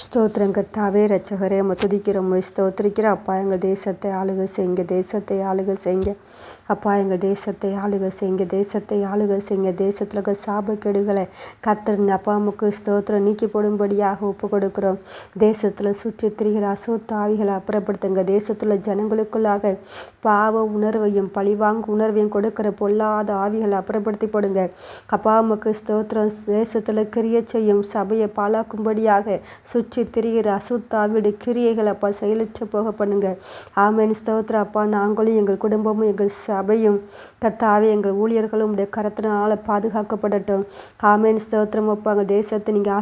ஸ்தோத்திரம் கர்த்தாவே இரட்சகரே துதிக்கிறோம் ஸ்தோத்திரிக்கிறோம். அப்பா எங்கள் தேசத்தை ஆளுகை செய்யுங்க, தேசத்தை ஆளுகை செய்யுங்க. அப்பா எங்கள் தேசத்தை ஆளுகை செய்யுங்க, தேசத்தை ஆளுகை செய்யுங்க. தேசத்தில் இருக்க சாபக்கேடுகளை கர்த்தர் அப்பா அம்முக்கு ஸ்தோத்திரம் நீக்கி போடும்படியாக ஒப்பு கொடுக்கிறோம். தேசத்தில் சுற்றி திரிகிற அசுத்த ஆவிகளை அப்புறப்படுத்துங்க. தேசத்துள்ள ஜனங்களுக்குள்ளாக பாவ உணர்வையும் பழிவாங்கு உணர்வையும் கொடுக்கிற பொல்லாத ஆவிகளை அப்புறப்படுத்தி போடுங்க. அப்பா அம்முக்கு ஸ்தோத்திரம். தேசத்தில் கிரிய செய்யும் சபையை பாழாக்கும்படியாக சுற்றி திரிகிற அசுத்தாவிடு கிரியைகள் அப்பா செயலற்று போக பண்ணுங்க. ஆமேன் ஸ்தோத்திரம். அப்பா நாங்களும் எங்கள் குடும்பமும் எங்கள் சபையும் கர்த்தாவே எங்கள் ஊழியர்களும் உடைய கரத்தினால பாதுகாக்கப்படட்டும். ஆமேன் ஸ்தோத்திரம். அப்பா எங்கள் தேசத்தை நீங்கள்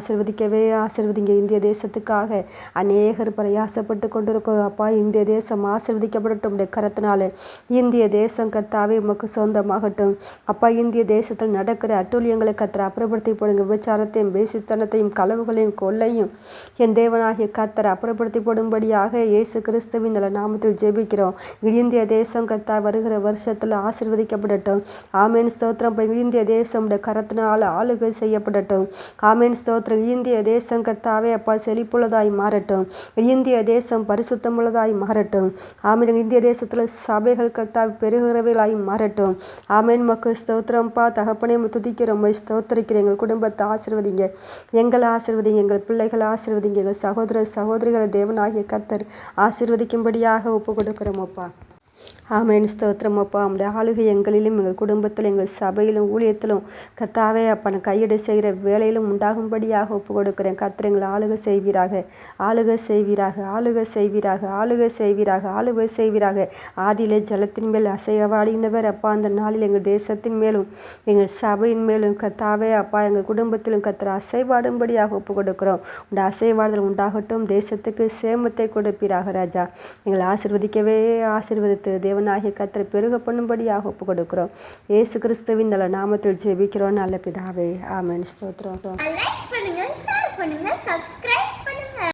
ஆசீர்வதிங்க. இந்திய தேசத்துக்காக அநேகர் பிரயாசப்பட்டு கொண்டிருக்கிறோம். அப்பா இந்திய தேசம் ஆசீர்வதிக்கப்படட்டும் உடைய கரத்தினால. இந்திய தேசம் கர்த்தாவே உமக்கு சொந்தமாகட்டும். அப்பா இந்திய தேசத்தில் நடக்கிற அட்டூழியங்களை கர்த்தர் அப்புறப்படுத்தி போடுங்க. விபச்சாரத்தையும் பேசித்தனத்தையும் களவுகளையும் கொள்ளையும் என் தேவனாகிய கர்த்தர் அப்புறப்படுத்தி போடும்படியாக இயேசு கிறிஸ்துவின் நல்ல நாமத்தில் ஜெபிக்கிறோம். இந்திய தேசம் கர்த்தர் வருகிற வருஷத்தில் ஆசீர்வதிக்கப்படட்டும். ஆமேன் ஸ்தோத்திரம். இந்திய தேசம் கரத்தினால் ஆளுகை செய்யப்படட்டும். ஆமேன் ஸ்தோத்திரம். இந்திய தேசம் கர்த்தாவே அப்பா செழிப்புள்ளதாய் மாறட்டும். இந்திய தேசம் பரிசுத்தமுள்ளதாய் மாறட்டும். ஆமேன் இந்திய தேசத்தில் சபைகள் கர்த்தாவை பெருகிறவைகளாய் மாறட்டும். ஆமேன் மக்கு ஸ்தோத்திரம்ப்பா தகப்பனே துதிக்கிறோம், ஸ்தோத்திரிக்கிறேன். எங்கள் குடும்பத்தை ஆசீர்வதிங்க, எங்களை ஆசீர்வதிங்க, எங்கள் பிள்ளைகளை ஆசீர்வதிங்க, எங்கள் சகோதர சகோதரிகளை தேவனாகிய கர்த்தர் ஆசீர்வதிக்கும்படியாக ஒப்பு கொடுக்கிறோம் அப்பா. ஆமேன் ஸ்தோத்திரம். அப்பா நம்முடைய ஆளுகை எங்களிலும் எங்கள் குடும்பத்தில் எங்கள் சபையிலும் ஊழியத்திலும் கர்த்தாவே அப்பா நான் கையெடு செய்கிற வேலையிலும் உண்டாகும்படியாக ஒப்பு கொடுக்கிறேன். கர்த்தர் எங்களை ஆளுகை செய்வீராக, ஆளுகை செய்வீராக, ஆளுகை செய்வீராக, ஆளுகை செய்வீராக, ஆளுகை செய்வீராக. ஆதியிலே ஜலத்தின் மேல் அசைவாடினவர் அப்பா அந்த நாளில் எங்கள் தேசத்தின் மேலும் எங்கள் சபையின் மேலும் கர்த்தாவே அப்பா எங்கள் குடும்பத்திலும் கர்த்தர் அசைவாடும்படியாக ஒப்பு கொடுக்கிறோம். உடைய அசைவாடுதல் உண்டாகட்டும். தேசத்துக்கு சேமத்தை கொடுப்பீராக ராஜா. எங்களை ஆசீர்வதித்து தேவனாகிய கர்த்தரை பெருக பண்ணும்படியாக ஒப்பு கொடுக்கிறோம். இயேசு கிறிஸ்துவின் நல்ல நாமத்தில் ஜெபிக்கிறோம் நல்ல பிதாவே. ஆமென் ஸ்தோத்திரம். லைக் பண்ணுங்க, ஷேர் பண்ணுங்க, சப்ஸ்கிரைப்